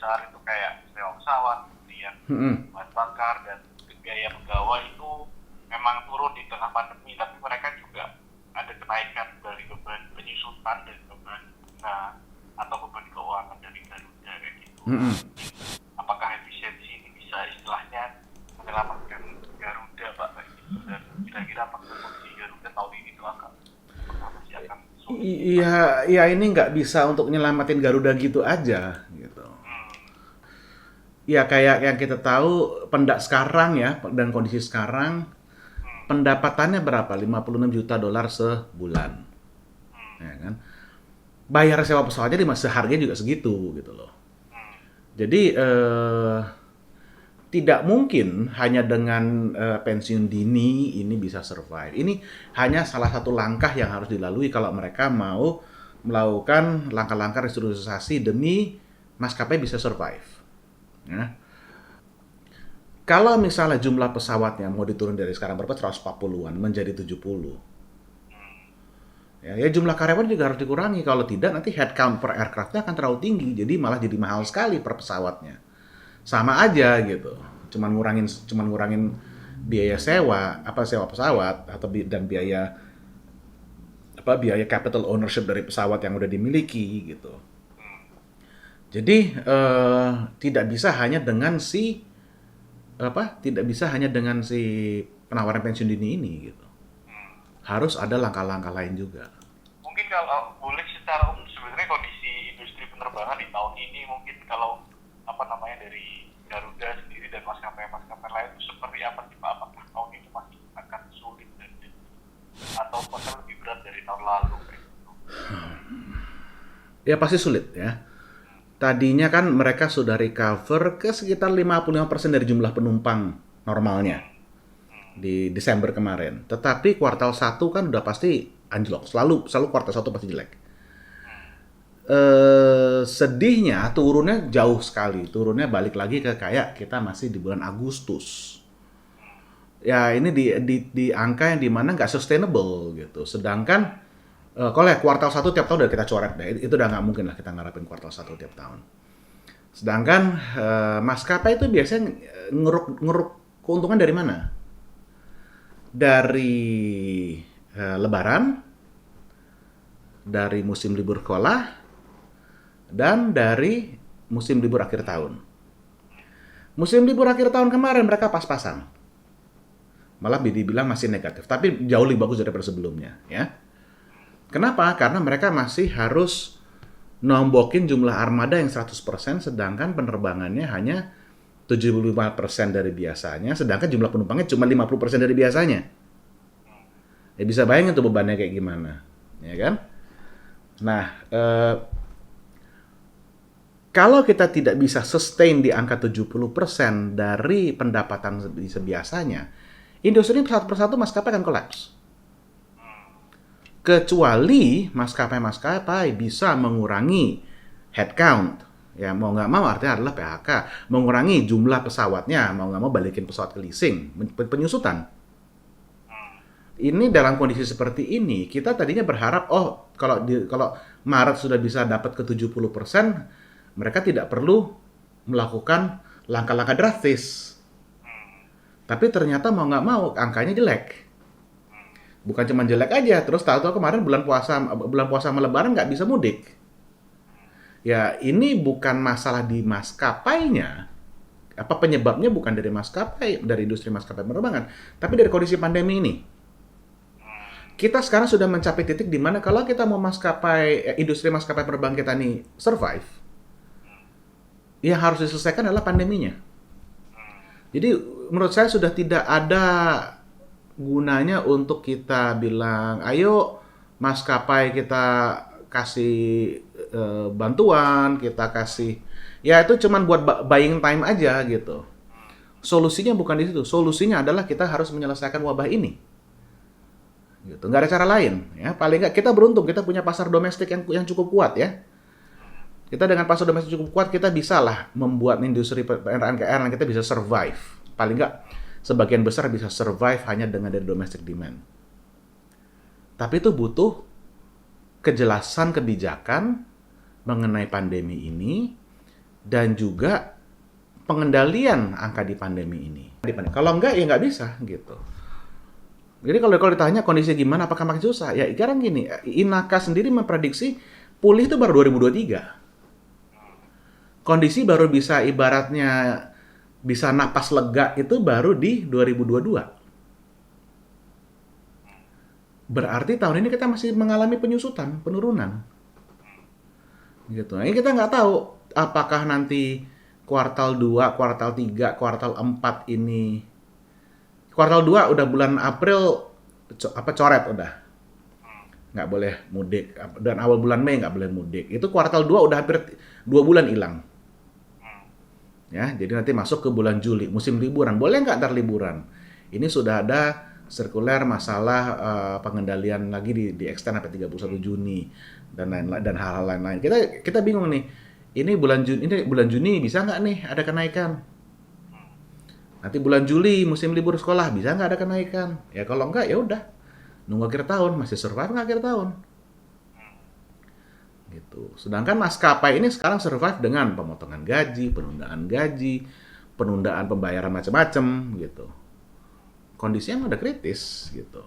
besar itu kayak sewa pesawat, kemudian Mm-mm. bahan bakar dan biaya pegawai itu memang turun di tengah pandemi, tapi mereka juga ada kenaikan dari beban penyusutan dan beban bunga atau beban keuangan dari Garuda kayak gitu. Nah, Mm-mm. mungkin apakah efisiensi ini bisa istilahnya menyelamatkan Garuda Pak kayak gitu, dan kira-kira apakah kondisi Garuda tahun ini tuh apakah masih akan sulit Pak? Iya, ya ini nggak bisa untuk nyelamatin Garuda gitu aja gitu. Hmm, Ya kayak yang kita tahu pendak sekarang ya dan kondisi sekarang hmm, pendapatannya berapa? 56 juta dolar sebulan, hmm, ya kan? Bayar sewa pesawatnya di masa harganya juga segitu gitu loh. hmm, Jadi tidak mungkin hanya dengan pensiun dini ini bisa survive. Ini hanya salah satu langkah yang harus dilalui kalau mereka mau melakukan langkah-langkah restrukturisasi demi maskapai bisa survive. Ya. Kalau misalnya jumlah pesawatnya mau diturun dari sekarang berapa 140-an menjadi 70. hmm, Ya jumlah karyawan juga harus dikurangi. Kalau tidak nanti headcount per aircraftnya akan terlalu tinggi. Jadi malah jadi mahal sekali per pesawatnya. Sama aja gitu. Cuman ngurangin biaya sewa, apa sewa pesawat atau dan biaya capital ownership dari pesawat yang udah dimiliki gitu. hmm. Jadi tidak bisa hanya dengan si tidak bisa hanya dengan si penawaran pensiun dini ini gitu. Hmm. Harus ada langkah-langkah lain juga. Mungkin kalau boleh secara umum sebenarnya kondisi industri penerbangan di tahun ini mungkin kalau apa namanya dari Garuda sendiri dan maskapai-maskapai lain itu seperti apa sih Pak? Apakah tahun ini masih akan sulit dan atau bahkan lebih berat dari tahun lalu kayak gitu? Ya pasti sulit ya. Tadinya kan mereka sudah recover ke sekitar 55% dari jumlah penumpang normalnya Hmm, hmm, di Desember kemarin. Tetapi kuartal satu kan udah pasti anjlok. Selalu selalu kuartal satu pasti jelek. hmm, Sedihnya turunnya jauh sekali. Turunnya balik lagi ke kayak kita masih di bulan Agustus. hmm, Ya ini di angka yang dimana nggak sustainable gitu. Sedangkan kalau ya kuartal satu tiap tahun udah kita coret deh. Itu udah nggak mungkin lah kita ngarepin kuartal satu tiap tahun. Sedangkan maskapai itu biasanya ngeruk ngeruk keuntungan dari mana? Dari Lebaran, dari musim libur sekolah, dan dari musim libur akhir tahun. Musim libur akhir tahun kemarin mereka pas-pasan. Malah dibilang masih negatif, tapi jauh lebih bagus daripada sebelumnya, ya. Kenapa? Karena mereka masih harus nombokin jumlah armada yang 100%, sedangkan penerbangannya hanya 75% dari biasanya, sedangkan jumlah penumpangnya cuma 50% dari biasanya. hmm, Ya bisa bayangin tuh bebannya kayak gimana, ya kan? Nah, kalau kita tidak bisa sustain di angka 70% dari pendapatan sebiasanya, industri satu persatu maskapai akan kolaps. hmm, Kecuali maskapai-maskapai bisa mengurangi headcount. Ya mau nggak mau artinya adalah PHK. Mengurangi jumlah pesawatnya, mau nggak mau balikin pesawat ke leasing, penyusutan. hmm, Ini dalam kondisi seperti ini, kita tadinya berharap, oh kalau Maret sudah bisa dapat ke 70%, mereka tidak perlu melakukan langkah-langkah drastis. hmm, Tapi ternyata mau nggak mau, angkanya jelek. hmm, Bukan cuma jelek aja, terus tahu-tahu kemarin bulan puasa sama Lebaran nggak bisa mudik. Ya ini bukan masalah di maskapainya, apa penyebabnya bukan dari maskapai, dari industri maskapai penerbangan, tapi dari kondisi pandemi ini. hmm, Kita sekarang sudah mencapai titik di mana kalau kita mau industri maskapai penerbangan kita nih survive, hmm, yang harus diselesaikan adalah pandeminya. hmm, Jadi menurut saya sudah tidak ada gunanya untuk kita bilang, ayo maskapai kita kasih bantuan, kita kasih, ya itu cuman buat buying time aja gitu. hmm, Solusinya bukan di situ. Solusinya adalah kita harus menyelesaikan wabah ini. Gitu. Nggak ada cara lain. Ya, paling nggak kita beruntung kita punya pasar domestik yang cukup kuat ya. hmm, Kita dengan pasar domestik cukup kuat kita bisa lah membuat industri penerbangan ke airline kita bisa survive. Paling nggak sebagian besar bisa survive hanya dengan dari domestic demand. Tapi itu butuh kejelasan kebijakan mengenai pandemi ini dan juga pengendalian angka di pandemi ini. Kalau enggak ya nggak bisa gitu. Jadi kalau ditanya kondisi gimana, apakah makin susah? Ya sekarang gini, Inaka sendiri memprediksi pulih itu baru 2023. Kondisi baru bisa ibaratnya bisa napas lega itu baru di 2022. Berarti tahun ini kita masih mengalami penyusutan, penurunan. Gitu. Nah, ini kita nggak tahu apakah nanti kuartal 2, kuartal 3, kuartal 4 ini. Kuartal 2 udah bulan April coret udah. Nggak boleh mudik. Dan awal bulan Mei nggak boleh mudik. Itu kuartal 2 udah hampir 2 bulan hilang. Ya, jadi nanti masuk ke bulan Juli, musim liburan. Boleh nggak ntar liburan? Ini sudah ada sirkuler masalah pengendalian lagi di extend sampai 31 Juni dan lain-lain dan hal-hal lain-lain. Kita bingung nih. Ini bulan Juni bisa nggak nih ada kenaikan? Nanti bulan Juli musim libur sekolah bisa nggak ada kenaikan? Ya kalau nggak ya udah nunggu akhir tahun, masih survive nggak akhir tahun? Gitu. Sedangkan maskapai ini sekarang survive dengan pemotongan gaji, penundaan pembayaran macam-macam gitu. Kondisinya udah kritis gitu.